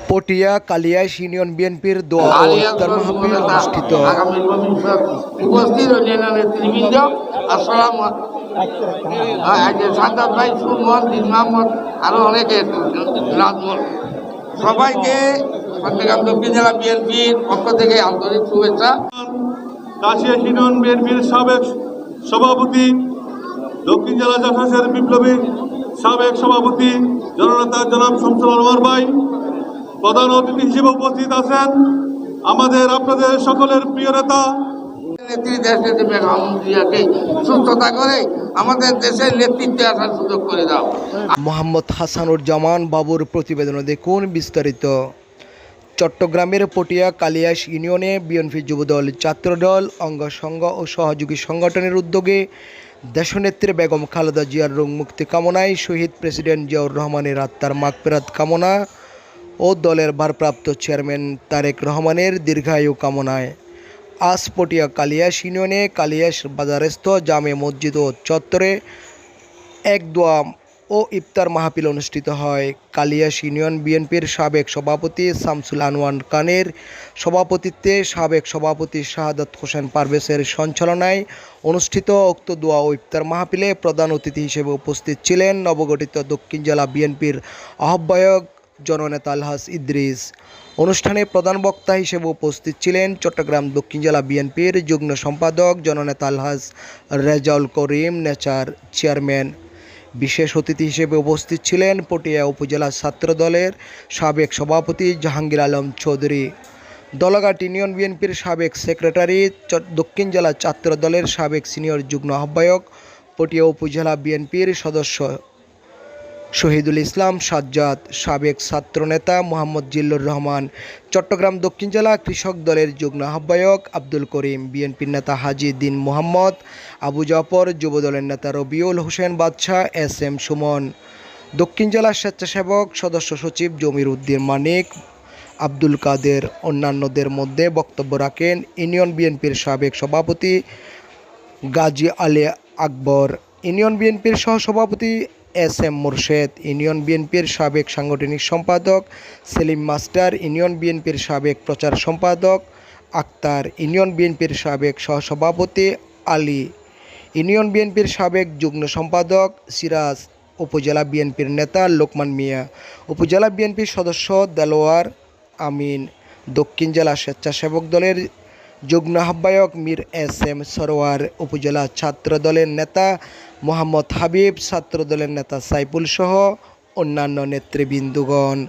Patiya কালিয়াস union বিএনপির দোয়া ও ইফতার মাহফিল অনুষ্ঠিত। আগামী ভবিষ্যৎ উপস্থিত অন্যান্য নেতৃবৃন্দ, আসসালাম সাদ্দাত ভাই, সুমন, দিন মোহাম্মদ, আরো অনেকে, নাজমুল, সবাইকে চট্টগ্রাম দক্ষিণ জেলা বিএনপির পক্ষ থেকে আন্তরিক শুভেচ্ছা। কালিয়াস ইউনিয়ন বিএনপির সাবেক সভাপতি, দক্ষিণ জেলা জাসাসের বিপ্লবী সাবেক সভাপতি জননেতা জনাব শামসুল আনোয়ার ভাই প্রধান অতিথি হিসেবে উপস্থিত আছেন। আমাদের আপনাদের সকলের প্রিয় নেতা নেত্রী দেশ নেত্রী বেগম জিয়াকে সুস্থতা করে আমাদের দেশের নেতৃত্বে আসার সুযোগ করে দাও। মোহাম্মদ হাসানুজ্জামান বাবুর প্রতিবেদনে দেখুন বিস্তারিত। চট্টগ্রামের পটিয়া কালিয়াস ইউনিয়নে বিএনপি যুবদল, ছাত্রদল, অঙ্গ সংঘ ও সহযোগী সংগঠনের উদ্যোগে দেশনেত্রী বেগম খালেদা জিয়ার রোগ মুক্তি কামনায়, শহীদ প্রেসিডেন্ট জিয়াউর রহমানের আত্মার মাগফিরাত কামনা ও দলের ভারপ্রাপ্ত চেয়ারম্যান তারেক রহমানের দীর্ঘায়ু কামনায় আজ পটিয়া কালিয়াস ইউনিয়নে কালিয়াস বাজারস্থ জামে মসজিদ ও চত্বরে এক দোয়া ও ইফতার মাহফিল অনুষ্ঠিত হয়। কালিয়াস ইউনিয়ন বিএনপির সাবেক সভাপতি শামসুল আনোয়ার খানের সভাপতিত্বে সাবেক সভাপতি শাহাদাত হোসেন পারভেজের সঞ্চালনায় অনুষ্ঠিত উক্ত দোয়া ও ইফতার মাহফিলে প্রধান অতিথি হিসেবে উপস্থিত ছিলেন নবগঠিত দক্ষিণ জেলা বিএনপির আহ্বায়ক জননেতা আলহাজ ইদ্রিস। অনুষ্ঠানে প্রধান বক্তা হিসেবে উপস্থিত ছিলেন চট্টগ্রাম দক্ষিণ জেলা বিএনপির যুগ্ম সম্পাদক জননেতা আলহাজ রেজাউল করিম নেচার চেয়ারম্যান। বিশেষ অতিথি হিসেবে উপস্থিত ছিলেন পটিয়া উপজেলা ছাত্র দলের সাবেক সভাপতি জাহাঙ্গীর আলম চৌধুরী, দলঘাট ইউনিয়ন বিএনপির সাবেক সেক্রেটারি, দক্ষিণ জেলা ছাত্র দলের সাবেক সিনিয়র যুগ্ম আহ্বায়ক, পটিয়া উপজেলা বিএনপির সদস্য শহীদুল ইসলাম সাজ্জাদ, সাবেক ছাত্রনেতা মোহাম্মদ জিল্লুর রহমান, চট্টগ্রাম দক্ষিণ জেলা কৃষক দলের যুগ্ম আহ্বায়ক আব্দুল করিম, বিএনপির নেতা হাজী দিন মোহাম্মদ, আবু জাফর, যুবদলের নেতা রবিউল হোসেন বাদশাহ, এস এম সুমন, দক্ষিণ জেলা স্বেচ্ছাসেবক সদস্য সচিব জমির উদ্দিন মানিক, আব্দুল কাদের অন্যান্যদের মধ্যে বক্তব্য রাখেন ইউনিয়ন বিএনপির সাবেক সভাপতি গাজী আলী আকবর, ইউনিয়ন বিএনপির সহসভাপতি এস এম মোরশেদ, ইউনিয়ন বিএনপির সাবেক সাংগঠনিক সম্পাদক সেলিম মাস্টার, ইউনিয়ন বিএনপির সাবেক প্রচার সম্পাদক আক্তার, ইউনিয়ন বিএনপির সাবেক সহসভাপতি আলী, ইউনিয়ন বিএনপির সাবেক যুগ্ম সম্পাদক সিরাজ, উপজেলা বিএনপির নেতা লোকমান মিয়া, উপজেলা বিএনপির সদস্য দেলোয়ার আমিন, দক্ষিণ জেলা স্বেচ্ছাসেবক দলের যুগ্ম আহ্বায়ক মীর এস এম সরোয়ার, উপজেলা ছাত্র দলের নেতা মোহাম্মদ হাবিব, ছাত্র দলের নেতা সাইফুল সহ অন্যান্য নেতৃবৃন্দগণ।